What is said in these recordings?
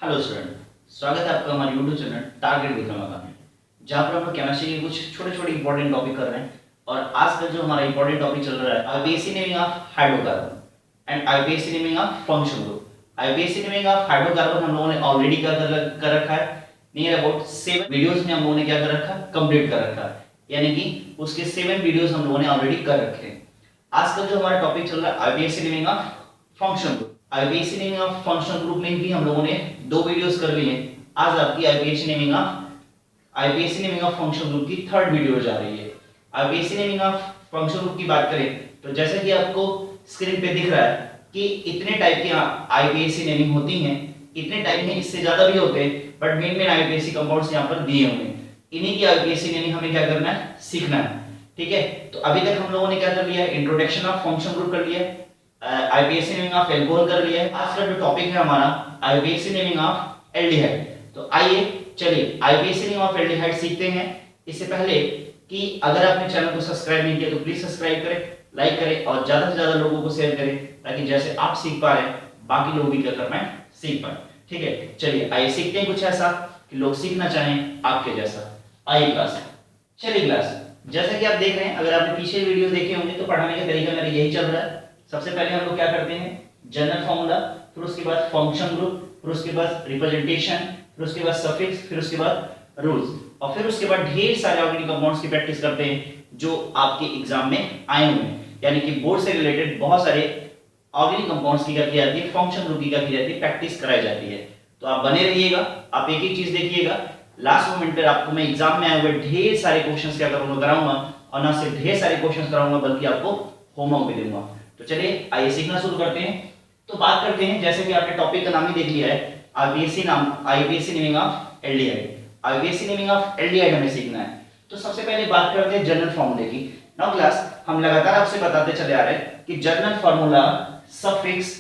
Hello student, स्वागत है आपका हमारे यूट्यूब चैनल टारगेट विक्रम में, जहाँ पर हम लोग केमिस्ट्री के कुछ छोटे छोटे इंपॉर्टेंट टॉपिक कर रहे हैं। और आज का जो हमारा इंपॉर्टेंट टॉपिक चल रहा है IPAC naming of hydrocarbon and IPAC naming of function group. IPAC naming of hydrocarbon हम लोगों ने ऑलरेडी कर रखा है, नियर अबाउट 7 वीडियोस में हम लोगों ने क्या कर रखा है, कंप्लीट कर रखा है, यानी कि उसके 7 वीडियोस हम लोगों ने ऑलरेडी कर रखे हैं। आज का जो हमारा टॉपिक चल रहा है IPAC naming of function group. IPAC naming of functional group में भी हम लोगों ने 2 वीडियोस कर लिए हैं। आज आपकी IPAC naming of functional group की 3rd वीडियो जा रही है। IPAC naming of functional group की बात करें तो जैसा कि आपको स्क्रीन पे दिख रहा है कि इतने टाइप की आईपीएसी नेमिंग होती हैं, इतने टाइप में इससे ज्यादा भी होते हैं, बट मेन आईपीएसी कंपाउंड्स यहाँ पर दिए हुए हैं। इन्हीं की आईपीएसी नेमिंग हमें क्या करना है, सीखना है। ठीक है, तो अभी तक हम लोगों ने क्या कर लिया है, इंट्रोडक्शन ऑफ फंक्शनल ग्रुप कर लिया है, आईपीएसी नेमिंग ऑफ एल्कोहल कर लिया है। आज का जो टॉपिक है हमारा आईपीएसी नेमिंग ऑफ एल्डिहाइड। तो आइए चलिए आईपीएसी नेमिंग ऑफ एल्डिहाइड सीखते हैं। इससे पहले कि अगर आपने चैनल को सब्सक्राइब नहीं किया तो प्लीज सब्सक्राइब करें, लाइक करें और ज्यादा से ज्यादा लोगों को शेयर करें, ताकि जैसे आप सीख पा रहे हैं बाकी लोग भी क्या कर पाए, सीख पाए। ठीक है, चलिए आइए सीखते हैं कुछ ऐसा कि लोग सीखना चाहें आपके जैसा। आइए क्लास, चलिए क्लास। जैसा कि आप देख रहे हैं, अगर आपने पीछे वीडियो देखे होंगे तो पढ़ाने का तरीका मेरा यही चल रहा है। सबसे पहले हम लोग क्या करते हैं, जनरल फॉर्मूला, फिर उसके बाद फंक्शन ग्रुप, फिर उसके बाद रिप्रेजेंटेशन, फिर उसके बाद सफिक्स, फिर उसके बाद रूल्स, और फिर उसके बाद ढेर सारे ऑर्गेनिक कंपाउंड्स की प्रैक्टिस करते हैं जो आपके एग्जाम में आए हुए हैं। यानी कि बोर्ड से रिलेटेड बहुत सारे ऑर्गेनिक कंपाउंड्स की क्या की जाती है, फंक्शन ग्रुप की क्या की जाती है, प्रैक्टिस कराई जाती है। तो आप बने रहिएगा, आप एक एक चीज देखिएगा। लास्ट मोमेंट पर आपको मैं एग्जाम में आए हुए ढेर सारे क्वेश्चंस क्या करूंगा, कराऊंगा, और ना सिर्फ ढेर सारे क्वेश्चंस कराऊंगा बल्कि आपको होमवर्क भी दूंगा। तो चलिए आइए सीखना शुरू करते हैं। तो बात करते हैं, जैसे कि आपने टॉपिक का नाम ही देख लिया है, IPAC naming of aldehyde. IPAC naming of aldehyde हमें सीखना है। तो सबसे पहले बात करते हैं जनरल फार्मूले की। नाउ क्लास, हम लगातार आपसे बताते चले आ रहे हैं कि जनरल फार्मूला, सफिक्स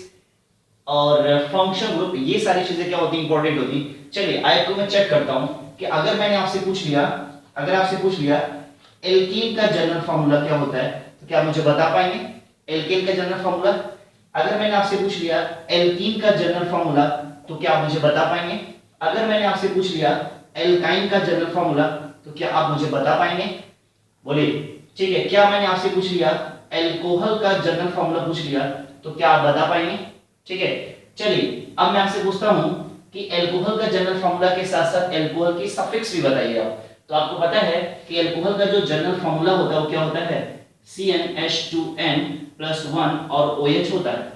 और फंक्शन ग्रुप, ये सारी चीजें क्या होती है, इंपॉर्टेंट होती। चलिए आपको मैं चेक करता हूं कि अगर मैंने आपसे पूछ लिया एल्कीन का जनरल फार्मूला क्या होता है, तो क्या मुझे बता पाएंगे एल्केन का जनरल फार्मूला? अगर मैंने आपसे पूछ लिया एल्कीन का जनरल फार्मूला, तो क्या आप मुझे बता पाएंगे? अगर मैंने आपसे पूछ लिया एल्काइन का जनरल फार्मूला, तो क्या आप मुझे बता पाएंगे? बोलिए। ठीक है, क्या मैंने आपसे पूछ लिया एल्कोहल का जनरल फार्मूला पूछ लिया, तो क्या आप बता पाएंगे? ठीक है, चलिए अब मैं आपसे पूछता हूं कि एल्कोहल का जनरल फार्मूला के साथ साथ एल्कोहल की सफिक्स भी बताइए आप। तो आपको पता है कि एल्कोहल का जो जनरल फार्मूला होता है वो क्या होता है, CnH2n+1 और OH होता है।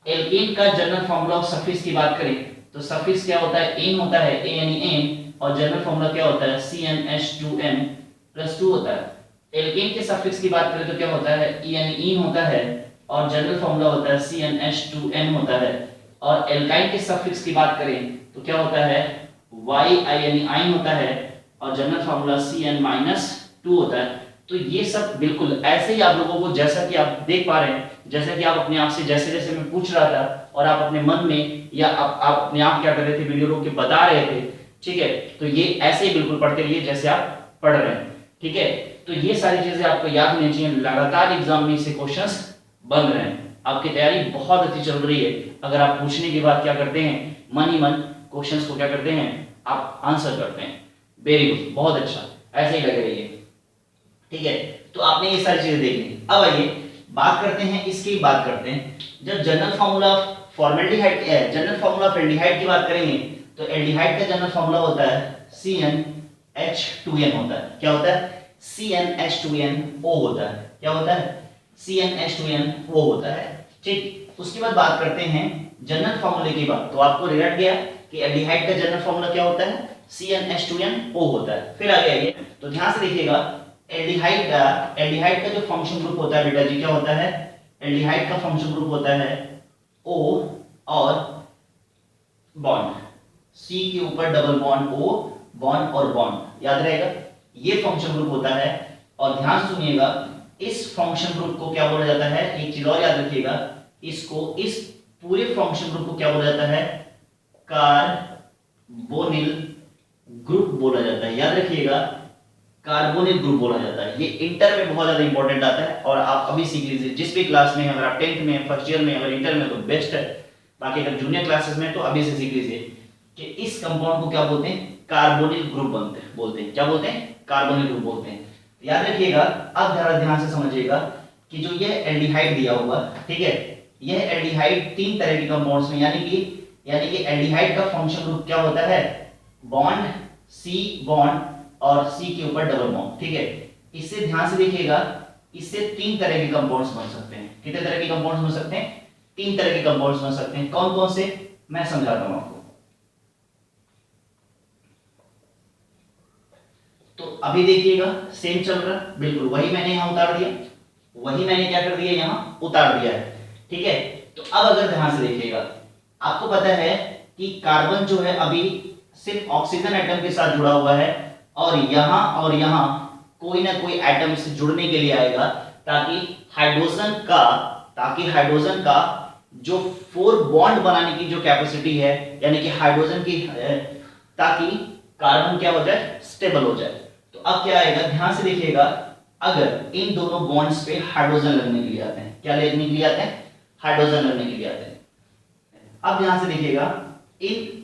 एल्केन का जनरल फार्मूला ऑफ सफिक्स की बात करें तो सफिक्स क्या होता है, एन होता है, ANN, और जनरल फार्मूला क्या होता है, CnH2n+2 होता है। एल्केन के सफिक्स की बात करें तो क्या होता है, ENN होता है, और जनरल फार्मूला होता है CnH2n होता है। और एल्काइन के सफिक्स की बात करें तो क्या होता है, YINI होता है, और जनरल फार्मूला Cn-2 होता है। तो ये सब बिल्कुल ऐसे ही आप लोगों को, जैसा कि आप देख पा रहे हैं, जैसा कि आप अपने आप से जैसे जैसे मैं पूछ रहा था और आप अपने मन में या आप अपने आप क्या कर रहे थे, वीडियो रोक के बता रहे थे। ठीक है, तो ये ऐसे ही बिल्कुल पढ़ते रहिए जैसे आप पढ़ रहे हैं। ठीक है, तो ये सारी चीजें आपको याद होनी चाहिए। लगातार एग्जाम में से क्वेश्चंस बन रहे हैं, आपकी तैयारी बहुत अच्छी चल रही है। अगर आप पूछने के बाद क्या करते हैं, मन ही मन क्वेश्चंस को क्या करते हैं, आप आंसर करते हैं। वेरी गुड, बहुत अच्छा, ऐसे ही लगे रहिए। ठीक है, तो आपने ये सारी चीजें देख ली। अब आइए बात करते हैं, जब general formula formaldehyde, general formula of aldehyde की बात करेंगे तो एल्डिहाइड का जनरल फार्मूला होता है CnH2n होता है। क्या होता है, CnH2nO होता है। क्या होता है, CnH2nO होता है। ठीक, उसके बाद बात करते हैं जनरल फार्मूले की बात। तो आपको रट गया कि एल्डिहाइड का जनरल फार्मूला क्या होता है, CnH2nO होता है। फिर आगे आइए, तो ध्यान से देखिएगा, एल्डिहाइड का जो फंक्शन ग्रुप होता है बेटा जी, क्या होता है, एल्डिहाइड का फंक्शन ग्रुप होता है O और बॉन्ड, C के ऊपर डबल बॉन्ड O, बॉन्ड और बॉन्ड, याद रहेगा, ये फंक्शन ग्रुप होता है। और ध्यान सुनिएगा, इस फंक्शन ग्रुप को क्या बोला जाता है, एक चीज और याद रखिएगा, इस पूरे फंक्शन ग्रुप को क्या बोला जाता है, कार्बोनिल ग्रुप बोला जाता है। याद रखिएगा, कार्बोनिल ग्रुप बोला जाता है। ये इंटर में बहुत ज्यादा इंपॉर्टेंट आता है और आप अभी सीख लीजिए। जिस भी क्लास में, अगर आप 10th में, फर्स्ट ईयर में, अगर इंटर में तो बेस्ट है, बाकी अगर जूनियर क्लासेस में तो अभी से सीख लीजिए। कि इस कंपाउंड को क्या बोलते हैं, कार्बोनिल ग्रुप बोलते हैं। क्या बोलते हैं, कार्बोनिल ग्रुप बोलते हैं। तो याद रखिएगा, अब जरा ध्यान से समझिएगा कि जो यह एल्डिहाइड दिया हुआ, ठीक है, यह एल्डिहाइड 3 तरह के कंपाउंड्स में, यानी कि एल्डिहाइड का फंक्शन ग्रुप क्या होता है, बॉन्ड सी बॉन्ड और सी के ऊपर डबल बॉन्ड, ठीक है। इससे ध्यान से देखिएगा, इससे 3 तरह के कंपाउंड्स बन सकते हैं। कितने तरह के कंपाउंड्स बन सकते हैं, 3 तरह के कंपाउंड्स बन सकते हैं। कौन कौन से, मैं समझाता हूं आपको। तो अभी देखिएगा सेम चल रहा है, बिल्कुल वही मैंने यहां उतार दिया, वही मैंने क्या कर दिया, यहां उतार दिया है, ठीक है। तो अब अगर ध्यान से देखिएगा, आपको पता है कि कार्बन जो है अभी सिर्फ ऑक्सीजन एटम के साथ जुड़ा हुआ है, और यहां कोई ना कोई एटम से जुड़ने के लिए आएगा, ताकि हाइड्रोजन का जो 4 बॉन्ड बनाने की जो कैपेसिटी है, यानी कि हाइड्रोजन की, ताकि कार्बन क्या हो जाए, स्टेबल हो जाए। तो अब क्या आएगा, ध्यान से देखिएगा, अगर इन दोनों बॉन्ड्स पे हाइड्रोजन लगने के लिए आते हैं, क्या लगने के लिए आते हैं, हाइड्रोजन लगने के लिए आते हैं। अब ध्यान से देखिएगा,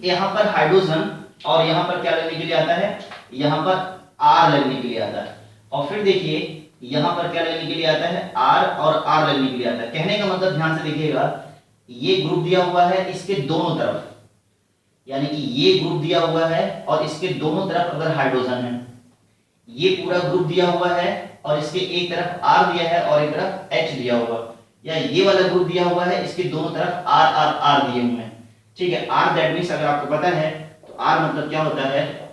यहां पर हाइड्रोजन और यहां पर क्या लगने के लिए आता है, यहां पर आर लगने के लिए आता है। और फिर देखिए यहां पर क्या लगने के लिए आता है, आर और आर लगने के लिए आता है। कहने का मतलब, ध्यान से देखिएगा, ये ग्रुप दिया हुआ है इसके दोनों तरफ, यानी कि ये ग्रुप दिया हुआ है और इसके दोनों तरफ अगर हाइड्रोजन है, ये पूरा ग्रुप दिया हुआ है और इसके एक तरफ आर दिया है और एक तरफ एच दिया हुआ, या ये वाला ग्रुप दिया हुआ है, इसके दोनों तरफ आर आर आर दिए हुए हैं, ठीक है। आर दैट मींस, अगर आपको पता है तो आर मतलब क्या होता है,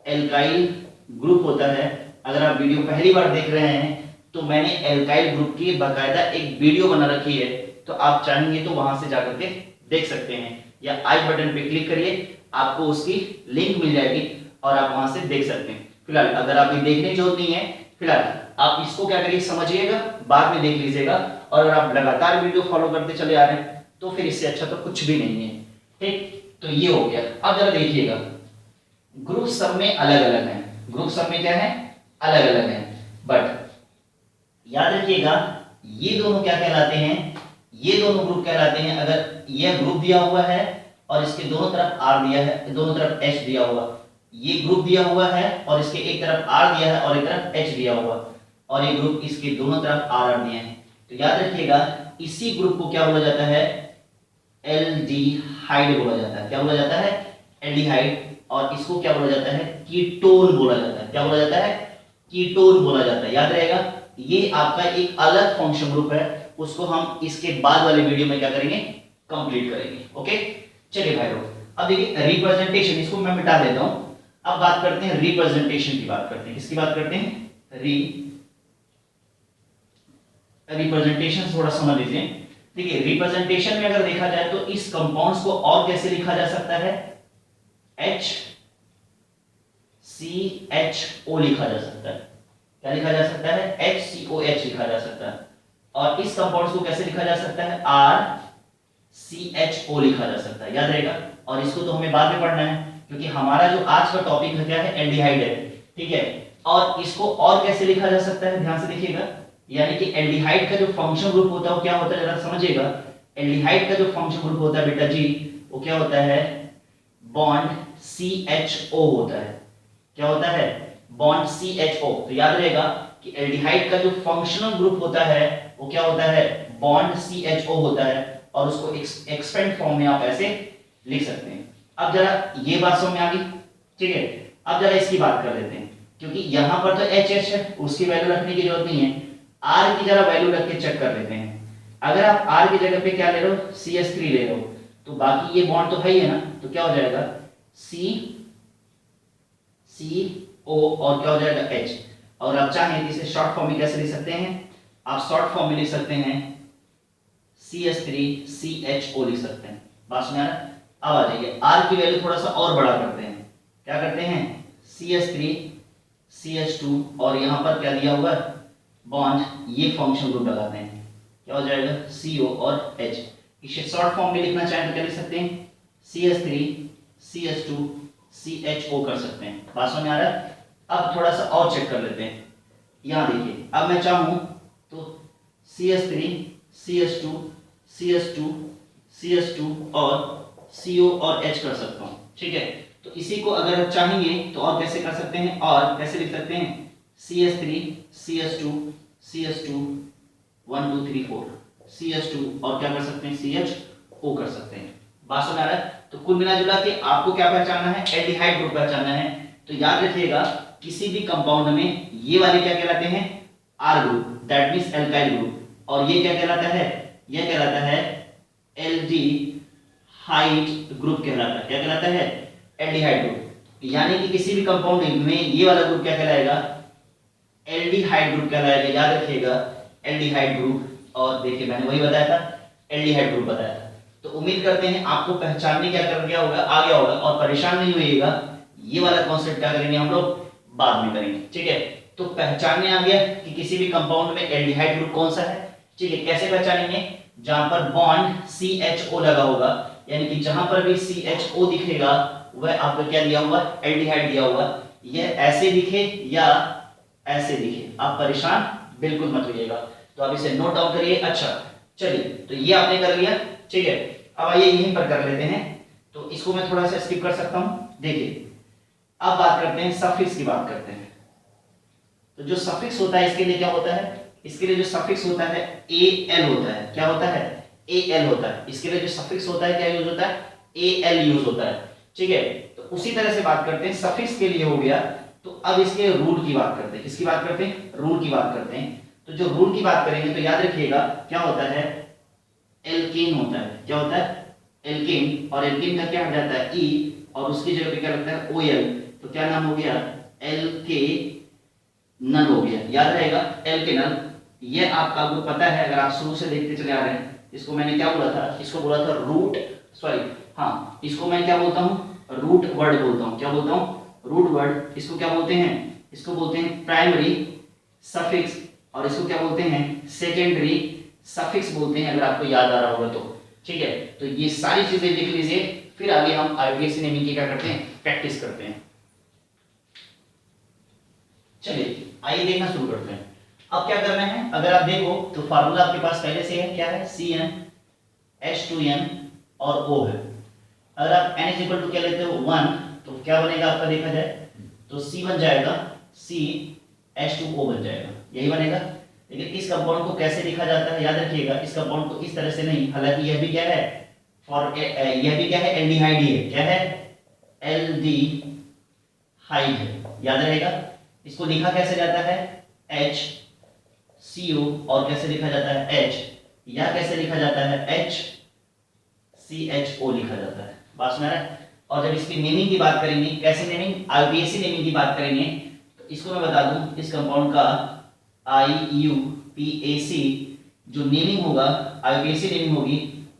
एल्काइल ग्रुप होता है। अगर आप वीडियो पहली बार देख रहे हैं तो मैंने एल्काइल ग्रुप की बाकायदा एक वीडियो बना रखी है, तो आप चाहेंगे तो वहां से जाकर के देख सकते हैं, या आई बटन पे क्लिक करिए, आपको उसकी लिंक मिल जाएगी और आप वहां से देख सकते हैं। फिलहाल अगर आप ये देखने की जरूरत नहीं है, फिलहाल आप इसको क्या करिए, समझिएगा, बाद में देख लीजिएगा। और अगर आप लगातार वीडियो फॉलो करते चले आ रहे हैं तो फिर इससे अच्छा तो कुछ भी नहीं है, ठीक। तो ये हो गया। अब जरा देखिएगा, ग्रुप सब में अलग अलग है, ग्रुप सब में क्या है, अलग अलग है, बट याद रखिएगा, ये दोनों क्या कहलाते हैं, ये दोनों ग्रुप कहलाते हैं। अगर यह ग्रुप दिया हुआ है और इसके दोनों तरफ आर दिया है, दोनों तरफ एच दिया हुआ, ये ग्रुप दिया हुआ है और इसके एक तरफ आर दिया है और एक तरफ एच दिया हुआ, और ये ग्रुप इसके दोनों तरफ आर आर दिए हैं, तो याद रखिएगा, इसी ग्रुप को क्या बोला जाता है, एल्डिहाइड बोला जाता है। क्या बोला जाता है, एल्डिहाइड। और इसको क्या बोला जाता है, कीटोन बोला जाता है। क्या बोला जाता है, कीटोन बोला जाता है। याद रहेगा, ये आपका एक अलग फंक्शन ग्रुप है, उसको हम इसके बाद वाले वीडियो में क्या करेंगे, कंप्लीट करेंगे। ओके, चलिए भाई लोग, अब देखिए रिप्रेजेंटेशन, इसको मैं मिटा देता हूं। अब बात करते हैं रिप्रेजेंटेशन की, बात करते हैं किसकी बात करते हैं, रिप्रेजेंटेशन थोड़ा समझ लीजिए। देखिए रिप्रेजेंटेशन में अगर देखा जाए तो इस कंपाउंड्स को और कैसे लिखा जा सकता है, HCHO लिखा जा सकता है। क्या लिखा जा सकता है, HCOH लिखा जा सकता है। और इस कंपाउंड्स को कैसे लिखा जा सकता है, RCHO लिखा जा सकता है। याद रहेगा, और इसको तो हमें बाद में पढ़ना है, क्योंकि हमारा जो आज का टॉपिक है क्या है, एल्डिहाइड है, ठीक है। और इसको और कैसे लिखा जा सकता है, ध्यान से देखिएगा, यानी कि एल्डिहाइड का जो फंक्शन ग्रुप होता है वो क्या होता है, जरा समझिएगा। एल्डिहाइड का जो फंक्शन ग्रुप होता है बेटा जी, वो क्या होता है, बॉन्ड CHO होता है। क्या होता है, बॉन्ड CHO। तो याद रहेगा कि एल्डिहाइड का जो फंक्शनल ग्रुप होता है वो क्या होता है, बॉन्ड CHO होता है, और उसको एक्सपेंड फॉर्म में आप ऐसे लिख सकते हैं। अब जरा ये बात समझ में आ गई, ठीक है। अब जरा इसकी बात कर लेते हैं, क्योंकि यहां पर तो HH है, उसकी वैल्यू रखने की जरूरत नहीं है। R की जरा वैल्यू रख के चेक कर लेते हैं। अगर आप R की जगह पे क्या ले रहे हो, CH3 ले रहे हो, तो बाकी ये बॉन्ड तो है ही है ना, तो क्या हो जाएगा, CO और क्या हो जाएगा, H। और आप चाहें तो इसे शॉर्ट फॉर्म में कैसे लिख सकते हैं, आप शॉर्ट फॉर्म में लिख सकते हैं CH3CHO लिख सकते हैं। बात सुना रहा। अब आ जाइए, R की वैल्यू थोड़ा सा और बड़ा करते हैं। क्या करते हैं, CH3CH2 और यहां पर क्या दिया हुआ है, बॉन्ड, ये फंक्शन ग्रुप लगाते हैं। क्या हो जाएगा, CO और H। इसे शॉर्ट फॉर्म में लिखना चाहें तो क्या लिख सकते हैं, CH3CH2CHO कर सकते हैं। बात समझ में आ रहा है। अब थोड़ा सा और चेक कर लेते हैं। यहां देखिए, अब मैं चाहूं तो CH3CH2CH2CH2 और CO और H कर सकता हूँ, ठीक है। तो इसी को अगर चाहेंगे तो और कैसे कर सकते हैं, और कैसे लिख सकते हैं, CH3 CH2 CH2 1 2 3 4 CH2 और क्या कर सकते हैं, CHO कर सकते हैं। बात समझ आ रहा है। तो कुल मिला जुला के आपको क्या पहचानना है, एल्डिहाइड ग्रुप पहचानना है। तो याद रखिएगा किसी भी कंपाउंड में ये वाले क्या कहलाते हैं, R group, that means alkyl group, और ये क्या कहलाता है, ये कहलाता है एल्डिहाइड ग्रुप कहलाता है। क्या कहलाता है, एल्डिहाइड ग्रुप। यानी कि किसी भी कंपाउंड में ये वाला ग्रुप क्या कहलाएगा, एल्डिहाइड ग्रुप कहलाएगा। याद रखिएगा एल्डिहाइड ग्रुप। और देखिए मैंने वही बताया था, एल्डिहाइड ग्रुप बताया था। तो उम्मीद करते हैं आपको पहचानने क्या कर गया होगा, आ गया होगा, और परेशान नहीं होइएगा। ये वाला कॉन्सेप्ट क्या करेंगे हम लोग बाद में करेंगे, ठीक है। तो पहचानने आ गया कि किसी भी कंपाउंड में एल्डिहाइड ग्रुप कौन सा है, ठीक है। कैसे पहचानेंगे, जहां पर बॉन्ड CHO लगा होगा, यानी कि जहां पर भी CHO दिखेगा वह आपको क्या दिया हुआ, एल्डिहाइड दिया हुआ। यह ऐसे दिखे या ऐसे दिखे, आप परेशान बिल्कुल मत होइएगा। तो आप इसे नोट डाउन करिए। अच्छा चलिए, तो ये आपने कर लिया, ठीक है। अब आइए यहीं पर कर लेते हैं। तो इसको मैं थोड़ा सा स्किप कर सकता हूं। देखिए अब बात करते हैं सफिक्स की बात करते हैं। तो जो सफिक्स होता है इसके लिए क्या होता है, इसके लिए जो सफिक्स होता है AL होता है। क्या होता है, AL होता है। इसके लिए जो सफिक्स होता है क्या यूज होता है, AL यूज होता है, ठीक है। तो उसी तरह से बात करते हैं, सफिक्स के लिए हो गया। तो अब इसके रूट की बात करते हैं। किसकी बात करते हैं, रूट की बात करते हैं। तो जो रूट की बात करेंगे तो याद रखिएगा क्या होता है, एल्केन होता है। क्या होता है, एल्केन। और एल्केन का क्या हट जाता है, E, और उसकी जगह पे क्या लगता है, OL। तो क्या नाम हो गया, एल्केनल हो गया। याद रहेगा एल्केनल। ये आपका आपको पता है, अगर आप शुरू से देखते चले आ रहे हैं। इसको मैंने क्या बोला था, इसको बोला था रूट, सॉरी हाँ, इसको मैं क्या बोलता हूँ, रूट वर्ड बोलता हूँ। क्या बोलता हूँ, रूट वर्ड। इसको क्या बोलते हैं, इसको बोलते हैं प्राइमरी सफिक्स, और इसको क्या बोलते हैं, सेकेंडरी सफिक्स बोलते हैं, अगर आपको याद आ रहा होगा तो, ठीक है। तो ये सारी चीजें लिख लीजिए, फिर आगे हम IUPAC नेमिंग की क्या करते हैं, प्रैक्टिस करते हैं। चलिए आइए देखना शुरू करते हैं। अब क्या करना है, अगर आप देखो तो फार्मूला आपके पास पहले से है, क्या है, CnH2n और O है। अगर आप n इज इक्वल टू क्या लेते हो 1, तो क्या बनेगा आपका, देखा जाए तो C बन जाएगा, CH2O बन जाएगा, यही बनेगा। लेकिन इस कंपाउंड को कैसे लिखा जाता है, याद रखिएगा इस कंपाउंड को इस तरह से नहीं, हालांकि यह भी क्या है, यह भी क्या है, एल्डिहाइड ही है। क्या है, एल्डिहाइड है, याद रहेगा। इसको लिखा कैसे जाता है, HCO, और कैसे लिखा जाता है H, या कैसे लिखा जाता है HCHO लिखा जाता है। बात समझ रहा है। और जब इसकी नेमिंग की बात करेंगे, कैसे नेमिंग, IUPAC नेमिंग की बात करेंगे, तो इसको मैं बता दूं, इस कंपाउंड का IUPAC जो नेमिंग होगा, IUPAC नेमिंग होगी,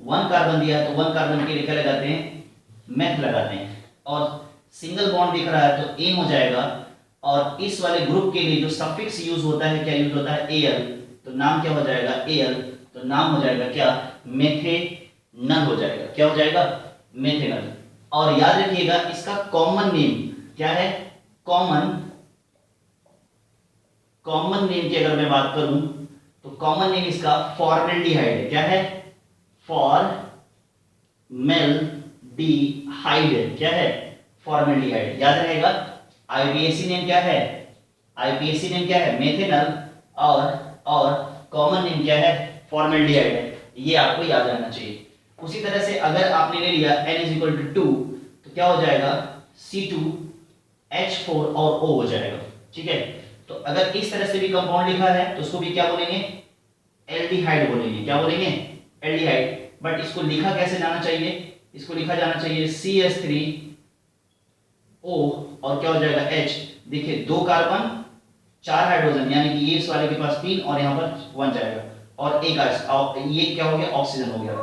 1 कार्बन दिया है तो 1 कार्बन के लिए क्या लगाते हैं, मेथ लगाते हैं। और सिंगल बॉन्ड दिख रहा है तो एन हो जाएगा। और इस वाले ग्रुप के लिए जो सफिक्स यूज होता है, क्या यूज होता है, AL। तो नाम क्या हो जाएगा, AL। तो नाम हो जाएगा क्या, मेथेनल हो जाएगा। क्या हो जाएगा, मेथेनल। और याद रखिएगा इसका कॉमन नेम क्या है, कॉमन नेम की अगर मैं बात करूं तो कॉमन नेम इसका फॉर्मेल्डिहाइड है। क्या है, फॉर्मेल्डिहाइड है। क्या है, फॉर्मेल्डिहाइड। याद रहेगा IUPAC नेम क्या है, IUPAC नेम क्या है, मेथेनल, और कॉमन नेम क्या है, फॉर्मेल्डिहाइड है। ये आपको याद रहना चाहिए। उसी तरह से अगर आपने ले लिया n = 2, तो क्या हो जाएगा, C2H4 और O हो जाएगा, ठीक है। तो अगर इस तरह से भी कंपाउंड लिखा है तो उसको भी क्या बोलेंगे, एल्डिहाइड बोलेंगे। क्या बोलेंगे, एल्डिहाइड। बट इसको लिखा कैसे जाना चाहिए, इसको लिखा जाना चाहिए CH3O और क्या हो जाएगा H। देखिए 2 कार्बन 4 हाइड्रोजन, यानी कि ये इस वाले के पास 3 और यहाँ पर 1 जाएगा, और एक ये क्या हो गया, ऑक्सीजन हो गया,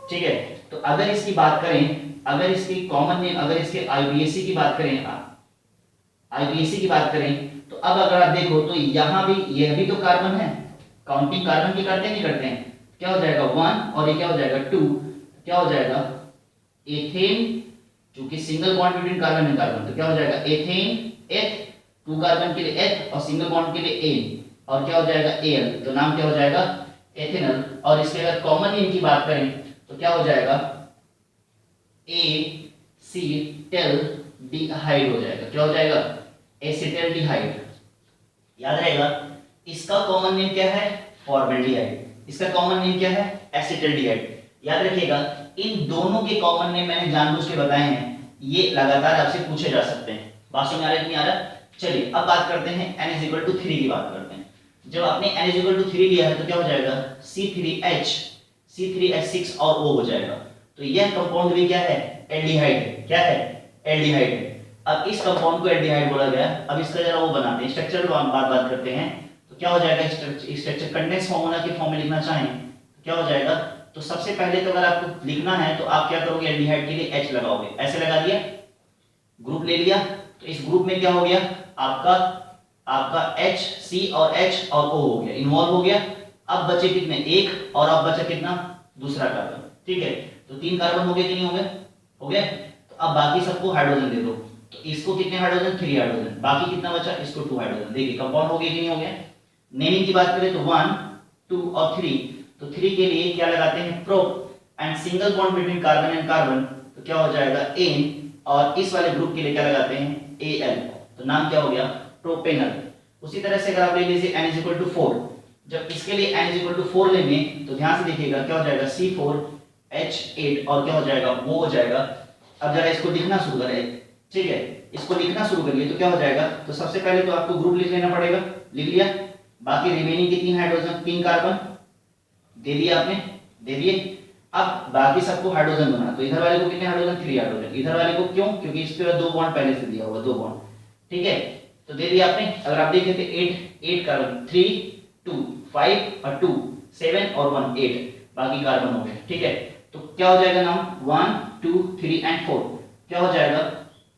ठीक है। तो अगर इसकी बात करें, अगर इसकी कॉमन नेम, अगर इसके IUPAC की बात करें, IUPAC की बात करें, तो अब अगर आप देखो तो यहाँ भी, यह भी तो कार्बन है, काउंटिंग कार्बन की करते हैं नहीं करते हैं, क्या हो जाएगा 1 और ये क्या हो जाएगा 2, क्या हो जाएगा एथेन, क्योंकि single bond between carbon and carbon, तो क्या हो जाएगा एथेन एथ, 2 कार्बन के लिए एथ और सिंगल बॉन्ड के लिए एन, और क्या हो जाएगा Al। तो नाम क्या हो जाएगा, एथेनल। और इसके अगर कॉमन नेम की बात करें तो क्या हो जाएगा एसिटल्डिहाइड हो जाएगा। क्या हो जाएगा? एसिटल्डिहाइड। याद रहेगा, इसका कॉमन नेम क्या है? फॉर्मल्डिहाइड। इसका कॉमन नेम क्या है? एसिटल्डिहाइड। याद रखिएगा, इन दोनों के कॉमन नेम मैंने जानबूझ के बताए हैं, ये लगातार आपसे पूछे जा सकते हैं। बात समझ आ रहा है कि नहीं आ रहा? चलिए अब बात करते हैं n=3 की बात करते हैं। जब आपने n=3 लिया है तो क्या हो जाएगा? C3H6 और O हो जाएगा। तो यह कंपाउंड भी क्या है? एल्डिहाइड है। क्या है? एल्डिहाइड है। अब इस कंपाउंड को एल्डिहाइड बोला गया। अब इसका जरा वो बनाते हैं, स्ट्रक्चर बात करते हैं। तो क्या हो जाएगा? स्ट्रक्चर कंडेंस फार्मूला के फॉर्म में लिखना चाहें तो क्या हो जाएगा? तो सबसे पहले तो अगर आपको लिखना है तो आप क्या करोगे? एल्डिहाइड के लिए H लगाओगे। ऐसे लगा दिया, ग्रुप ले लिया। तो इस ग्रुप में क्या हो गया? आपका H, C और H और O हो गया, इन्वॉल्व हो गया। अब बचे कितने? एक, और अब बचा कितना? दूसरा कार्बन। ठीक है, तो 3 कार्बन हो गए कि नहीं हो गए? हो गए। तो अब बाकी सबको हाइड्रोजन दे दो। तो इसको कितने हाइड्रोजन? 3 हाइड्रोजन। बाकी कितना बचा? इसको 2 हाइड्रोजन। देखिए कंपाउंड हो गया कि नहीं हो गया? नेमिंग की बात करें तो 1, 2 और 3। तो 3 के लिए क्या लगाते हैं? Pro and single bond between carbon and carbon. तो क्या हो जाएगा? एन। और इस वाले ग्रुप के लिए क्या लगाते हैं? Al। तो नाम क्या हो गया? प्रोपेनल। उसी तरह से अगर आप ले लीजिए n=4। जब इसके लिए n=4 लेंगे तो ध्यान से देखिएगा क्या हो जाएगा? C4H8 और क्या हो जाएगा? वो हो जाएगा। अब जरा इसको लिखना शुरू करें। ठीक है, इसको लिखना शुरू करिए तो क्या हो जाएगा? तो सबसे पहले तो आपको ग्रुप लिख लेना पड़ेगा। लिख लिया। बाकी रिमेनिंग कितनी हाइड्रोजन? 3 कार्बन दे दिया आपने, दे दिए। अब बाकी सबको हाइड्रोजन बना। तो इधर वाले को कितने हाइड्रोजन? 3 हाइड्रोजन। इधर वाले को क्यों? क्योंकि इस पे 2 बॉन्ड पहले से दिया हुआ, 2 बॉन्ड। ठीक है, तो दे दिया आपने। अगर आप देखें तो 8 कार्बन, 3 2 5 और 2 7 और 1 8 बाकी कार्बन हो गए। ठीक है, तो क्या हो जाएगा नाम? 1 2 3 एंड 4। क्या हो जाएगा?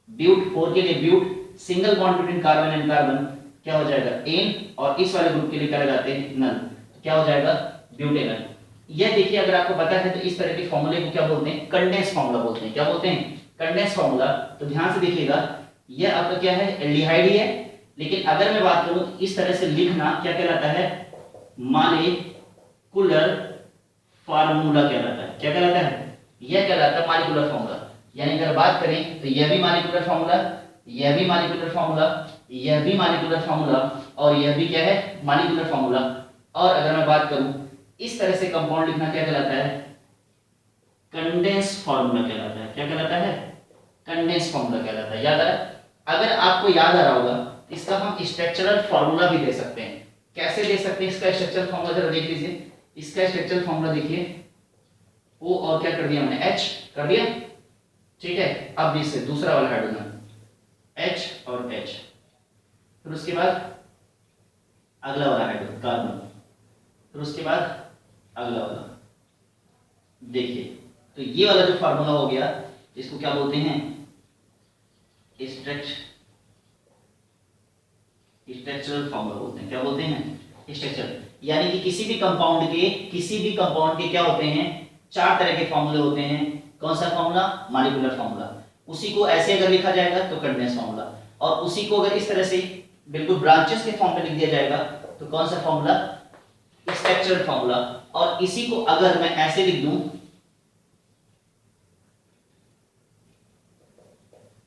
ब्यूट। 4 के लिए but, single bond between carbon and carbon. क्या हो जाएगा? एन। और इस वाले ग्रुप के लिए क्या लगाते हैं? नल। तो क्या हो जाएगा? ब्यूटेनल। यह देखिए, अगर आपको पता है तो इस तरह के फॉर्मूले को क्या बोलते हैं? कंडेंस फॉर्मूला बोलते हैं। क्या बोलते हैं? Condense formula. तो ध्यान से देखिएगा, यह आपका क्या है? एल्डिहाइड ही है। लेकिन अगर मैं बात करूं इस तरह से लिखना क्या कहलाता है? मॉलिक्यूलर फार्मूला कहलाता है। क्या कहलाता है? यह कहलाता है मॉलिक्यूलर फार्मूला। यानी अगर बात करें तो यह भी मॉलिक्यूलर फार्मूला, यह भी मॉलिक्यूलर फार्मूला, यह भी मॉलिक्यूलर फार्मूला और यह भी क्या है? Molecular formula. और अगर मैं बात करूं इस तरह से कंपाउंड लिखना क्या कहलाता है? कंडेंस फार्मूला कहलाता है। क्या कहलाता है? कंडेंस फार्मूला कहलाता है। याद आ रहा है? अगर आपको याद आ रहा होगा इसका हम स्ट्रक्चरल फार्मूला भी दे सकते हैं। कैसे दे सकते हैं इसका स्ट्रक्चरल फार्मूला? जरा देख लीजिए। इसका स्ट्रक्चरल फार्मूला देखिए, O और क्या कर दिया मैंने? H कर दिया। ठीक है, अब इससे दूसरा वाला हाइड्रोजन H और H, फिर उसके बाद अगला वाला हाइड्रोजन कार्बन, फिर उसके बाद अगला वाला। देखिए, तो ये वाला जो फार्मूला हो गया इसको क्या बोलते हैं? स्ट्रक्चरल फार्मूला बोलते हैं। क्या बोलते हैं? स्ट्रक्चर। यानी कि किसी भी कंपाउंड के क्या होते हैं? 4 तरह के फार्मूले होते हैं। कौन सा फार्मूला? Molecular formula. उसी को ऐसे अगर लिखा जाएगा तो कंडेंस फार्मूला, और उसी को अगर इस तरह से बिल्कुल ब्रांचेस के फॉर्म में लिख दिया जाएगा तो कौन सा फार्मूला? Structural formula. और इसी को अगर मैं ऐसे लिख दूं,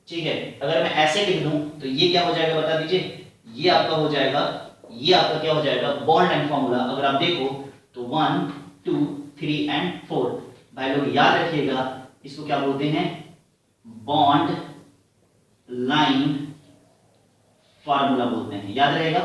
ठीक है, अगर मैं ऐसे लिख दूं तो ये क्या हो जाएगा? बता दीजिए। ये आपका हो जाएगा, ये आपका क्या हो जाएगा? Bond and formula. अगर आप देखो तो 1 2 3 एंड 4। भाई लोग याद रखिएगा, इसको क्या बोलते हैं? बॉन्ड लाइन फार्मूला बोलते हैं। याद रहेगा,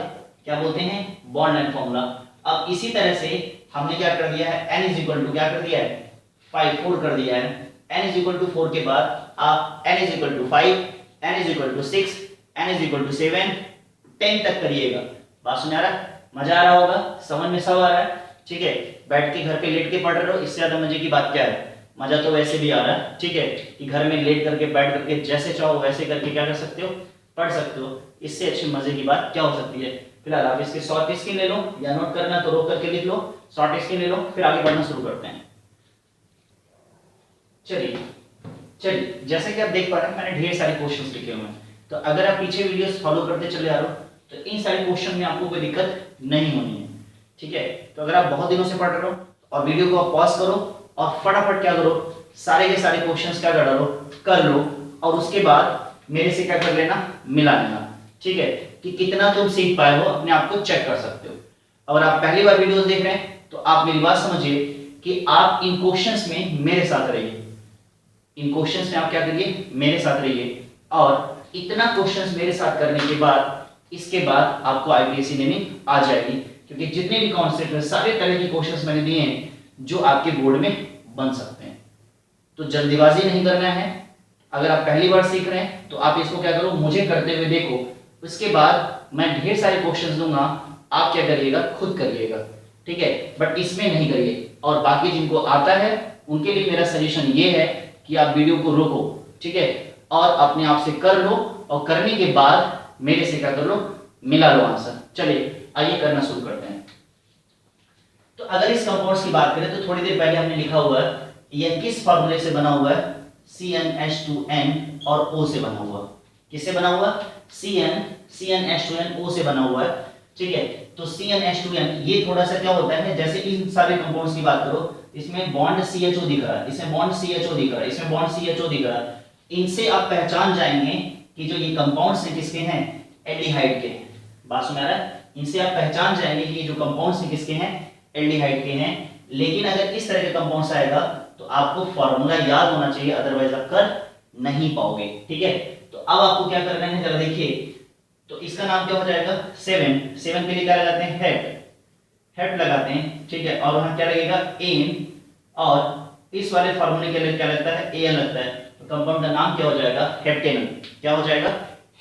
क्या बोलते हैं? Bond line formula. अब इसी तरह से हमने क्या कर दिया है? n इक्वल टू क्या कर दिया है? 4 कर दिया है। n इक्वल टू 4 के बाद आप n equal to 5, n equal to 6, n equal to 7, 10 तक करिएगा। बात सुन आ रहा है? मजा आ रहा होगा, समझ में सब आ रहा है। ठीक है, बैठ के घर पे लेट के पढ़ रहे हो, इससे ज्यादा मजे की बात क्या है? मजा तो वैसे भी आ रहा है। ठीक है, कि घर में लेट करके बैठ करके जैसे चाहो वैसे करके क्या कर सकते हो? पढ़ सकते हो। इससे अच्छी मजे की बात क्या हो सकती है? फिलहाल आप इसके शॉर्ट स्क्रीन ले लो, या नोट करना तो रोक करके लिख लो, शॉर्ट स्क्रीन ले लो, फिर आगे बढ़ना शुरू करते हैं। चलिए जैसे कि आप देख पा रहे हैं मैंने ढेर सारे क्वेश्चंस लिखे हुए हैं। तो अगर आप पीछे वीडियोस फॉलो करते चले आ रहे हो तो इन सारे क्वेश्चन में आपको कोई दिक्कत नहीं होनी है। ठीक है, तो अगर आप बहुत दिनों से पढ़ रहे हो और वीडियो को आप पॉज करो और फटाफट क्या करो? सारे के सारे क्वेश्चंस क्या कर लो और उसके बाद मेरे से क्या कर लेना, मिला लेना। ठीक है, कि कितना तुम सीख पाए हो अपने आप को चेक कर सकते हो। अगर आप पहली बार वीडियोस देख रहे हैं तो आप मेरी बात समझिए कि आप इन क्वेश्चंस में मेरे साथ रहिए, इन क्वेश्चंस में आप क्या करिए, मेरे साथ रहिए। और इतना क्वेश्चंस मेरे साथ करने के बाद इसके बाद आपको आईपीएससी नेमिंग आ जाएगी, क्योंकि जितने भी कॉन्सेप्ट है सारे तरह के क्वेश्चंस मैंने दिए हैं जो आपके बोर्ड में बन सकते हैं। तो जल्दीबाजी नहीं करना है। अगर आप पहली बार सीख रहे हैं तो आप इसको क्या करो, मुझे करते हुए देखो, उसके बाद मैं ढेर सारे क्वेश्चंस दूंगा, आप क्या करिएगा, खुद करिएगा। ठीक है, बट इसमें नहीं करिए। और बाकी जिनको आता है उनके लिए मेरा सजेशन ये है कि आप वीडियो को रोको, ठीक है, और अपने आप से कर लो, और करने के बाद मेरे से क्या कर लो, मिला लो आंसर। चलिए आइए करना शुरू करते हैं। तो अगर इस कंपाउंड्स की बात करें तो थोड़ी देर पहले हमने लिखा हुआ है, यह किस फॉर्मूले से बना हुआ है, CnH2n और O से बना हुआ। किससे बना हुआ, CnH2n O से बना हुआ है। ठीक है, तो CnH2n ये थोड़ा सा क्या होता है, जैसे इन सारे कंपाउंड्स की बात करो, इसमें बॉन्ड CHO दिख रहा है, इसमें बॉन्ड CHO दिख रहा है, इसमें बॉन्ड CHO दिख रहा है। इनसे आप पहचान जाएंगे कि जो ये कंपाउंड्स हैं किसके हैं, एल्डिहाइड के हैं। बात सुन रहा है, इनसे आप पहचान जाएंगे कि ये जो कंपाउंड्स हैं किसके हैं, एल्डिहाइड के हैं। लेकिन अगर इस तरह के कंपाउंड्स आएगा तो आपको फार्मूला याद होना चाहिए, अदरवाइज आप कर नहीं पाओगे। ठीक है, तो अब आपको क्या करना है, जरा देखिए। तो इसका नाम क्या हो जाएगा, 7 के लिए क्या लगाते हैं, हेट लगाते हैं। ठीक है, और वहां क्या लगेगा, एन, और इस वाले फार्मूले के लिए क्या लगता है, एन लगता है। तो कंपाउंड का नाम क्या हो जाएगा, हेप्टेनल। क्या हो जाएगा,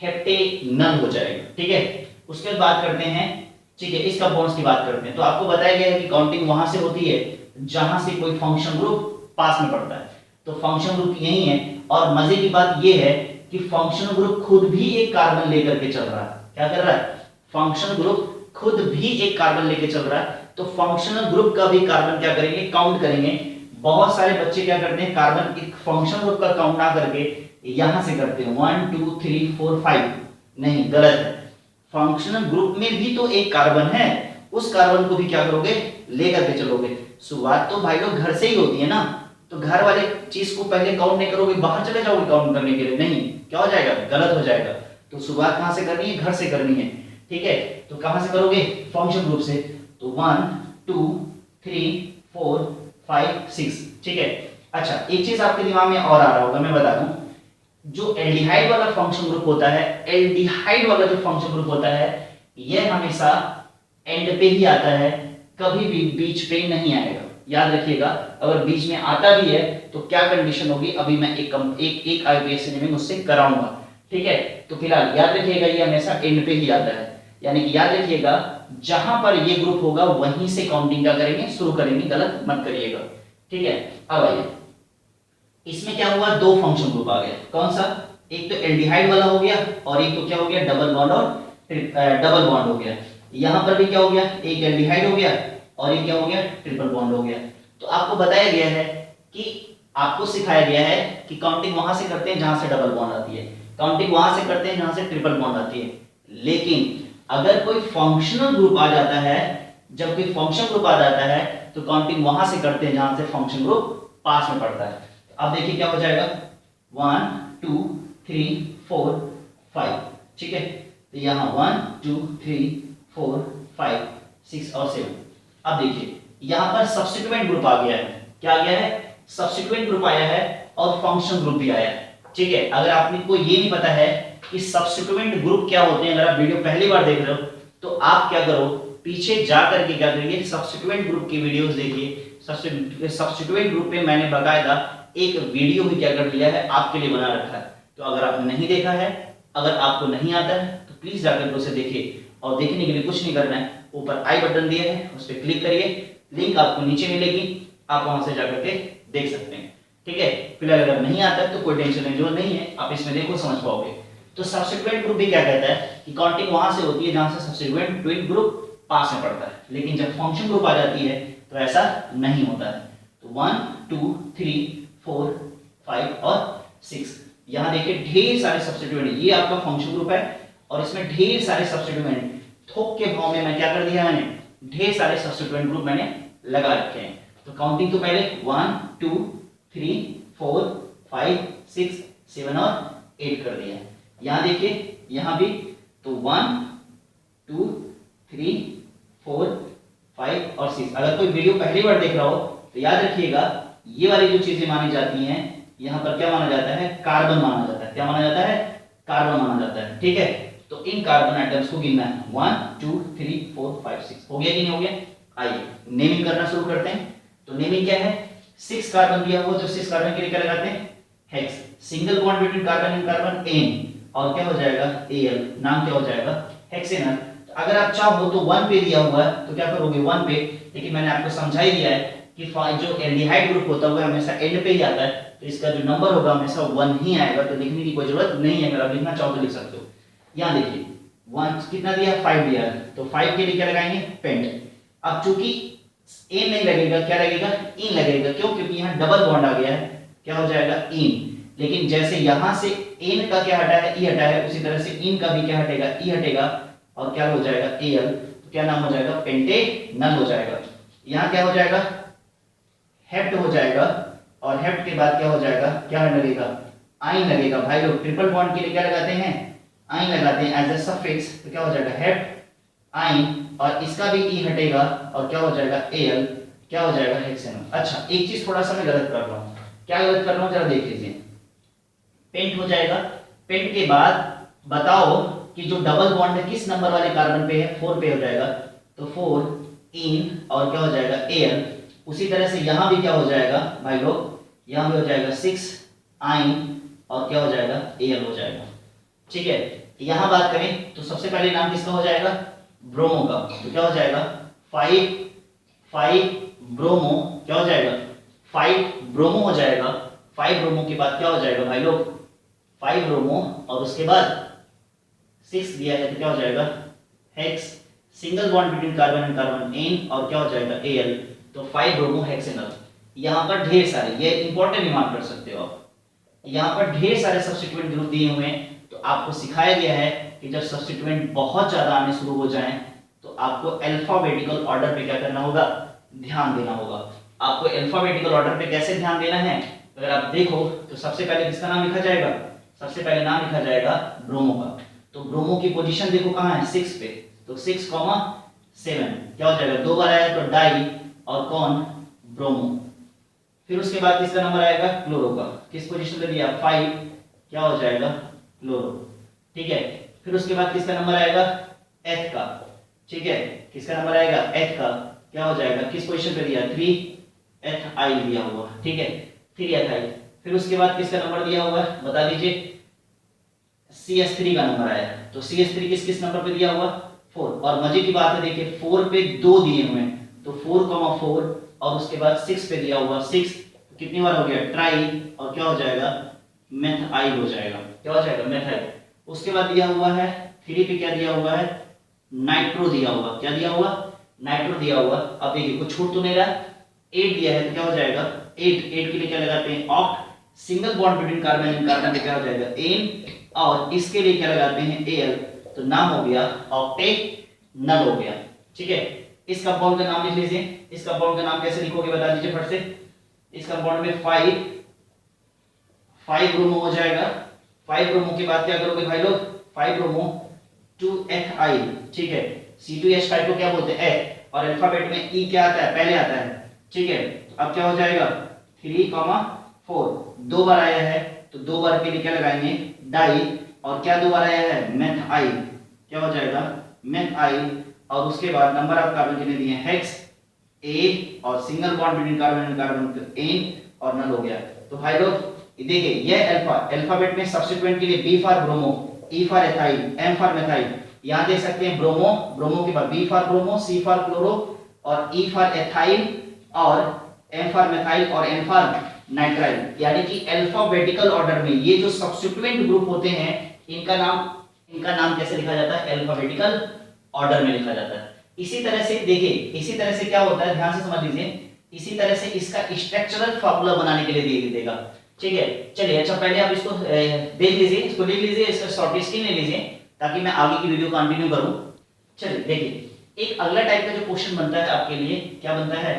हेप्टेनल हो जाएगा। ठीक है, उसके बाद बात करते हैं, ठीक है, इस कंपाउंड्स की बात करते हैं। तो आपको बताया गया है कि काउंटिंग वहां से होती है जहां से कोई फंक्शन ग्रुप पास में पड़ता है। तो फंक्शन ग्रुप यही है, और मजे की बात यह है कि फंक्शन ग्रुप खुद भी एक कार्बन लेकर के चल रहा है। क्या कर रहा है, फंक्शन ग्रुप खुद भी एक कार्बन लेके चल रहा है। तो फंक्शनल ग्रुप का भी कार्बन क्या करेंगे, काउंट करेंगे। बहुत सारे बच्चे क्या करते हैं, कार्बन एक फंक्शन ग्रुप का काउंट ना करके यहां से करते हैं 1 2 3 4 5। नहीं, गलत है। फंक्शनल ग्रुप में भी तो एक कार्बन है, उस कार्बन को भी क्या करोगे, लेकर के चलोगे। शुरुआत तो भाई लोग घर से ही होती है ना, तो घर वाले चीज को पहले काउंट नहीं करोगे, बाहर चले जाओगे काउंट करने के लिए, नहीं, क्या हो जाएगा, गलत हो जाएगा। तो शुरुआत कहां से करनी है, घर से करनी है। ठीक है, तो कहां से करोगे, फंक्शन ग्रुप से। तो 1 2 3 4 5 6। ठीक है, अच्छा एक चीज आपके दिमाग में और आ रहा होगा, मैं बता दूं, जो एल्डिहाइड वाला फंक्शन ग्रुप होता है, एल्डिहाइड वाला जो फंक्शन ग्रुप होता है, यह हमेशा एंड पे ही आता है, कभी भी बीच पे नहीं आएगा। याद रखिएगा, अगर बीच में आता भी है तो क्या कंडीशन होगी, अभी मैं एक आईपीएससी नेमिंग उससे कराऊंगा। ठीक है, तो फिलहाल याद रखिएगा ये हमेशा एंड पे ही आता है, यानी कि याद रखिएगा जहां पर ये ग्रुप होगा वहीं से काउंटिंग क्या करेंगे, शुरू करेंगे, गलत मत करिएगा। ठीक है, अब आइए, इसमें क्या हुआ, दो फंक्शन ग्रुप आ गया। कौन सा, एक तो एल्डिहाइड वाला हो गया, और एक तो क्या हो गया, डबल बॉन्ड और डबल बॉन्ड हो गया। यहां पर भी क्या हो गया, एक एल्डिहाइड हो गया और एक क्या हो गया, ट्रिपल बॉन्ड हो गया। तो आपको बताया गया है कि आपको सिखाया गया है कि काउंटिंग वहां से करते हैं जहां से डबल बॉन्ड आती है, काउंटिंग वहां से करते हैं जहां से ट्रिपल बॉन्ड आती है। लेकिन अगर कोई फंक्शनल ग्रुप आ जाता है, जब कोई फंक्शन ग्रुप आ जाता है तो काउंटिंग वहां से करते हैं जहां से फंक्शन ग्रुप पास में पड़ता है। अब देखिए क्या हो जाएगा, 1 2 3 4 5। ठीक है, तो यहां 1 2 3 4 5 6 और 7। अब देखिए यहां पर सब्स्टिट्यूएंट ग्रुप आ गया है। क्या आ गया है, सब्स्टिट्यूएंट ग्रुप आया है और फंक्शन ग्रुप भी आया है। ठीक है, अगर आपको ये नहीं पता है कि सब्स्टिट्यूएंट ग्रुप क्या होते हैं, अगर आप वीडियो पहली बार देख रहे हो तो आप क्या करो, पीछे जा करके क्या करिए, सब्स्टिट्यूएंट ग्रुप की वीडियोस देखिए। सब्स्टिट्यूएंट ग्रुप पे मैंने बकायदा एक वीडियो भी क्या कर दिया है, आपके लिए बना रखा है। तो अगर आपने नहीं देखा है, अगर आपको नहीं आता है तो प्लीज जाकर उसे देखिए। और देखने के लिए कुछ नहीं करना है, ऊपर आई बटन दिया है उस पर क्लिक करिए, लिंक आपको नीचे मिलेगी, आप वहां से जाकर के देख सकते हैं। ठीक है, फिलहाल अगर नहीं आता है तो कोई टेंशन नहीं, जो नहीं है आप इसमें देखो समझ पाओगे। तो सब्स्टिट्यूएंट ग्रुप भी क्या कहता है कि काउंटिंग वहां से होती है जहां से सब्स्टिट्यूएंट ग्रुप पास में पड़ता है, लेकिन जब फंक्शन ग्रुप आ जाती है तो ऐसा नहीं होता है। तो 1 2 3 4 5 और 6, यहां देखिए ढेर सारे सब्स्टिट्यूएंट, ये आपका फंक्शन ग्रुप है और इसमें ढेर सारे सब्स्टिट्यूएंट, थोक के भाव में मैं क्या कर दिया, मैंने ढेर सारे सब्स्टिट्यूएंट ग्रुप मैंने लगा रखे हैं। तो काउंटिंग तो पहले 1 2 3 4 5 6 7 और 8 कर दिया। यहाँ देखिए यहाँ भी तो 1 2 3 4 5 और 6। अगर कोई वीडियो पहली बार देख रहा हो तो याद रखिएगा ये वाली जो चीजें मानी जाती हैं यहाँ पर क्या माना जाता है, कार्बन माना जाता है। क्या माना जाता है, कार्बन माना जाता है। ठीक है, तो इन कार्बन एटम्स को गिनना है 1 2 3 4 5 6। हो गया कि नहीं हो गया? आइए नेमिंग करना शुरू करते हैं। तो नेमिंग क्या है, 6 कार्बन दिया हुआ, तो 6 कार्बन के लिए क्या लगाते हैं, hex. Single bond between carbon and carbon ane, और क्या हो जाएगा एल, नाम क्या हो जाएगा हेक्सेनल। तो अगर आप चाहो तो 1 पे दिया हुआ है तो क्या करोगे 1 पे, लेकिन मैंने आपको समझा ही दिया है कि जो एल्डिहाइड ग्रुप होता है वो हमेशा एंड पे ही आता है, तो इसका जो नंबर होगा हमेशा 1 ही आएगा। तो लिखने की कोई जरूरत नहीं है, अगर आप लिखना चाहो तो लिख सकते हो। यहाँ देखिए 1 कितना दिया, 5 दिया है, तो 5 के लिए क्या लगाएंगे, पेंट। अब चूंकि एन नहीं लगेगा, क्या लगेगा, इन लगेगा। क्यों? क्योंकि यहाँ डबल बॉन्ड आ गया है, क्या हो जाएगा इन। लेकिन जैसे यहां से एन का क्या हटा है, ई हटा है, उसी तरह से इन का भी क्या हटेगा, ई हटेगा, और क्या हो जाएगा एल। तो क्या नाम हो जाएगा, पेंटेनल हो जाएगा। यहाँ क्या हो जाएगा, हेप्ट हो जाएगा, और हेप्ट के बाद क्या हो जाएगा, क्या लगेगा, आइन लगेगा। भाई लोग ट्रिपल बॉन्ड के लिए क्या लगाते हैं, आइन लगाते हैं एज अ सफिक्स। तो क्या हो जाएगा हेप्ट आइन, और इसका भी ई हटेगा, और क्या हो जाएगा एल, क्या हो जाएगा हेक्सेनल। अच्छा एक चीज थोड़ा सा मैं गलत कर रहा हूँ, क्या गलत कर रहा हूँ जरा देख लीजिए। पेंट हो जाएगा, पेंट के बाद बताओ कि जो डबल बॉन्ड है किस नंबर वाले कार्बन पे है, 4 पे हो जाएगा, तो 4 इन, और क्या हो जाएगा एल। उसी तरह से यहां भी क्या हो जाएगा भाई लोग, यहां भी हो जाएगा 6 आइन, और क्या हो जाएगा एल हो जाएगा। ठीक है, यहां बात करें तो सबसे पहले नाम किसका हो जाएगा, ब्रोमो का। तो क्या हो जाएगा 5 ब्रोमो, क्या हो जाएगा 5 ब्रोमो हो जाएगा। 5 ब्रोमो के बाद क्या हो जाएगा भाई लोग 5 ब्रोमो, और उसके बाद 6 दिया है तो क्या हो जाएगा hex. Single bond between carbon and carbon ane, और क्या हो जाएगा एल, तो 5 ब्रोमो हेक्सेनल। यहाँ पर ढेर सारे, ये इंपॉर्टेंट रिमार्क कर सकते हो आप, यहाँ पर ढेर सारे सब्स्टिट्यूएंट ग्रुप दिए हुए हैं। तो आपको सिखाया गया है कि जब सब्स्टिट्यूएंट बहुत ज्यादा आने शुरू हो जाएं तो आपको अल्फाबेटिकल ऑर्डर पे क्या करना होगा, ध्यान देना होगा। आपको अल्फाबेटिकल ऑर्डर पे कैसे ध्यान देना है, अगर आप देखो तो सबसे पहले किसका नाम लिखा जाएगा, सबसे पहले नाम लिखा जाएगा ब्रोमो का। तो ब्रोमो की पोजीशन देखो कहाँ है, 6 पे, तो 6,7 क्या हो जाएगा, 2 बार आया तो डाई, और कौन, ब्रोमो। फिर उसके बाद किसका नंबर आएगा, क्लोरो का। किस पोजीशन पे दिया, 5, क्या हो जाएगा क्लोरो। ठीक है, फिर उसके बाद किसका नंबर आएगा, एथ का। ठीक है, किसका नंबर आएगा, एथ का, क्या हो जाएगा, किस पोजीशन पे दिया, 3 एथाइल दिया हुआ। ठीक है, 3 एथाइल। फिर उसके बाद किसका नंबर दिया हुआ है, बता दीजिए, CH3 का नंबर आया। तो CH3 किस किस नंबर पे दिया हुआ, 4। और मजे की बात है देखिए 4 पे 2 दिए हुए हैं, तो 4,4, और उसके बाद 6 पे दिया हुआ 6, तो कितनी बार हो गया, ट्राई, और क्या हो जाएगा मेथाइल हो जाएगा, क्या हो जाएगा मेथाइल। उसके बाद दिया हुआ है 3 पे क्या दिया हुआ है, नाइट्रो दिया हुआ। क्या दिया हुआ, नाइट्रो दिया हुआ। अब देखिए कुछ छूट तो नहीं रहा, 8 दिया है तो क्या हो जाएगा 8 के लिए क्या लगाते हैं, oct. Single bond between carbon and carbon पे क्या हो जाएगा एन, और इसके लिए क्या लगाते हैं एल, तो नाम हो गया ऑक्टेनल हो गया। ठीक है, इस कंपाउंड का नाम लिख लीजिए। इस कंपाउंड का नाम कैसे लिखोगे बता दीजिए फट से। इस कंपाउंड में 5 ब्रोमो हो जाएगा। 5 ब्रोमो के बाद क्या करोगे भाई लोग, 5 ब्रोमो 2 एथाइल। ठीक है, C2H5 को क्या बोलते हैं, एथ, और अल्फाबेट में ई क्या आता है, पहले आता है। ठीक है, तो अब क्या हो जाएगा 3,4, 2 बार आया है तो 2 बार के लिए क्या लगाएंगे, डाई, और क्या 2 बार आया है, मेथाइल, क्या हो जाएगा मेथाइल। और उसके बाद नंबर ऑफ कार्बन कितने दिए, हेक्स, ए, और single bond between carbon and carbon ane, और नल हो गया। तो भाई लोग देखिए ये अल्फाबेट में सब्स्टिट्यूएंट के लिए B for bromo, E for ethyl, M for methyl. यहां देख सकते हैं ब्रोमो, ब्रोमो के बाद B for bromo, C for chloro, और ई फॉर एथाइल, और एम फॉर मेथाइल, और एन फॉर नाइट्राइल। यानी कि अल्फाबेटिकल ऑर्डर में ये जो सब्स्टिट्यूएंट ग्रुप होते हैं इनका नाम कैसे लिखा जाता है, अल्फाबेटिकल ऑर्डर में लिखा जाता है। इसी तरह से देखिए, इसी तरह से क्या होता है, ध्यान से समझ लीजिए। इसी तरह से इसका स्ट्रक्चरल फार्मूला बनाने के लिए दे देगा। ठीक है, चलिए अच्छा पहले आप इसको देख लीजिए, इसको लिख लीजिए, इसका शॉर्ट स्क्रीन ले लीजिए ताकि मैं आगे की वीडियो कंटिन्यू करूं। चलिए देखिए, एक अगला टाइप का जो क्वेश्चन बनता है आपके लिए, क्या बनता है,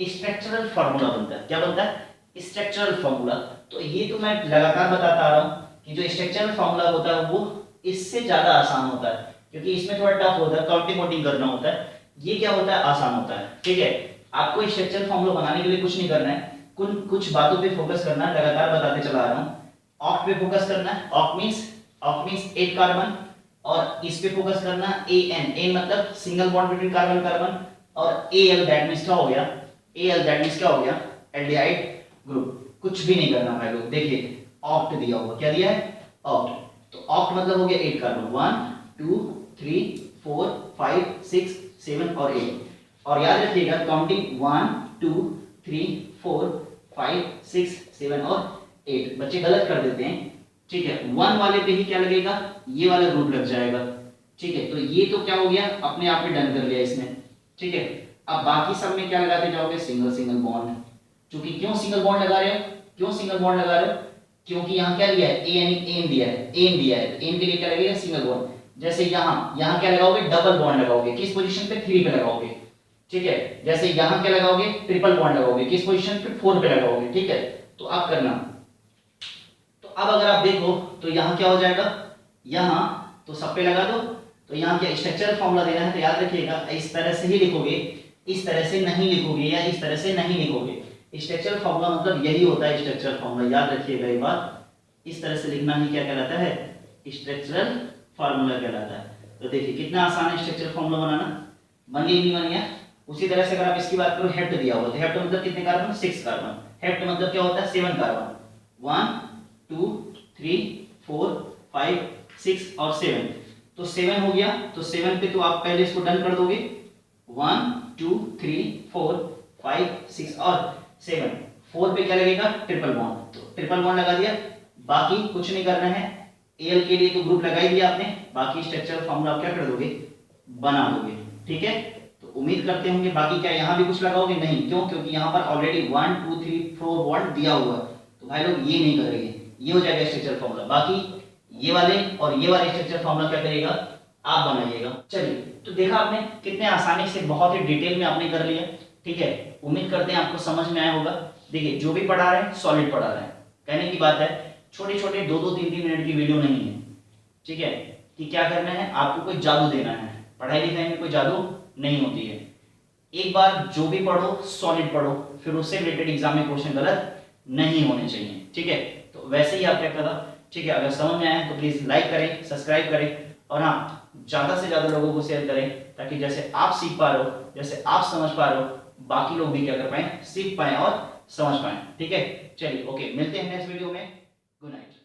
स्ट्रक्चरल फार्मूला बनता है। क्या बनता है, स्ट्रक्चरल फॉर्मूला। तो ये तो मैं लगातार बताता आ रहा हूँ कि जो स्ट्रक्चरल फॉर्मूला होता है वो इससे ज़्यादा आसान होता है, क्योंकि इसमें थोड़ा टफ होता है, काउंटिंग वोटिंग करना होता है। ये क्या होता है, आसान होता है। ठीक है, आपको स्ट्रक्चरल फॉर्मूला बनाने के लिए कुछ नहीं करना है, कुछ बातों पे फोकस करना है, लगातार बताते चला आ रहा हूँ। ऑक्ट पे फोकस करना है, ऑक्ट मींस 8 कार्बन, और इस पे फोकस करना एन मतलब single bond between carbon carbon, और एल दैट मींस क्या हो गया, एल दैट मींस क्या हो गया, एल्डिहाइड ग्रुप। कुछ भी नहीं करना भाई लोग, देखिए ऑक्ट दिया हुआ, क्या दिया है, ऑक्ट। तो ऑक्ट मतलब हो गया 8 कार्बन, 1 2 3 4 5 6 7 और 8। और याद रखिएगा काउंटिंग 1 2 3 4 5 6 7 और 8। बच्चे गलत कर देते हैं, ठीक है, 1 वाले पे ही क्या लगेगा, ये वाला ग्रुप लग जाएगा। ठीक है, तो ये तो क्या हो गया, अपने आप ही डन कर लिया इसने। ठीक है, अब बाकी सब में क्या लगाते जाओगे, सिंगल सिंगल बॉन्ड। क्योंकि क्यों सिंगल बॉन्ड लगा रहे हो, क्यों सिंगल बॉन्ड लगा रहे हो, क्योंकि यहाँ क्या दिया है, एन दिया है, एन दिया है, तो एन के लिए क्या लगेगा, सिंगल बॉन्ड। जैसे यहाँ क्या लगाओगे, डबल बॉन्ड लगाओगे, किस पोजीशन पे, 3 पे लगाओगे। ठीक है, जैसे यहाँ क्या लगाओगे, ट्रिपल बॉन्ड लगाओगे, किस पोजीशन पे, 4 पे लगाओगे। ठीक है, तो आप करना। तो अब अगर आप देखो तो यहाँ क्या हो जाएगा, यहाँ तो सब पे लगा दो। तो यहाँ क्या स्ट्रक्चरल फॉर्मूला देना है, तो याद रखिएगा इस तरह से ही लिखोगे, इस तरह से नहीं लिखोगे, या इस तरह से नहीं लिखोगे। स्ट्रक्चरल फॉर्मूला मतलब यही होता है स्ट्रक्चरल फॉर्मूला, याद रखिएगा ये बात। इस तरह से लिखना ही क्या कहलाता है, स्ट्रक्चरल फॉर्मूला कहलाता है। तो देखिए कितना आसान है स्ट्रक्चरल फॉर्मूला बनाना, बन गया नहीं बन गया। उसी तरह से अगर आप इसकी बात करो, हेप्ट दिया हुआ, तो हेप्ट मतलब कितने कार्बन, 6 कार्बन। हेप्ट मतलब क्या होता है, 7 कार्बन, 1 2 3 4 5 6 और 7। तो 7 हो गया, तो 7 पे तो आप पहले इसको डन कर दोगे, 1 2 3 4 5 6 और 7। 4 पे क्या लगेगा, ट्रिपल बॉन्ड, तो ट्रिपल बॉन्ड लगा दिया। बाकी कुछ नहीं करना है, एल के लिए तो ग्रुप लगा ही दिया आपने, बाकी स्ट्रक्चरल फॉर्मूला आप क्या कर दोगे, बना दोगे। ठीक है, तो उम्मीद करते होंगे। बाकी क्या यहाँ भी कुछ लगाओगे, नहीं, क्यों, क्योंकि यहाँ पर ऑलरेडी 1 2 3 4 बॉन्ड दिया हुआ है, तो भाई लोग ये नहीं करेंगे, ये हो जाएगा स्ट्रक्चरल फॉर्मूला। बाकी ये वाले और ये वाले स्ट्रक्चरल फॉर्मूला क्या करिएगा, आप बनाइएगा। चलिए, तो देखा आपने कितने आसानी से, बहुत ही डिटेल में आपने कर लिया। ठीक है, उम्मीद करते हैं आपको समझ में आया होगा। देखिए जो भी पढ़ा रहे हैं सॉलिड पढ़ा रहे हैं, कहने की बात है, छोटे छोटे 2-2 3-3 मिनट की वीडियो नहीं है। ठीक है, कि क्या करना है, आपको कोई जादू देना है, पढ़ाई लिखाई में कोई जादू नहीं होती है। एक बार जो भी पढ़ो सॉलिड पढ़ो, फिर उससे रिलेटेड एग्जाम में क्वेश्चन गलत नहीं होने चाहिए। ठीक है, तो वैसे ही आप क्या करा। ठीक है, अगर समझ में आए तो प्लीज लाइक करें, सब्सक्राइब करें, और हाँ, ज्यादा से ज्यादा लोगों को शेयर करें, ताकि जैसे आप सीख पा रहे हो, जैसे आप समझ पा रहे हो, बाकी लोग भी क्या कर पाए, सीख पाए और समझ पाए। ठीक है, चलिए ओके, मिलते हैं नेक्स्ट वीडियो में। Good night.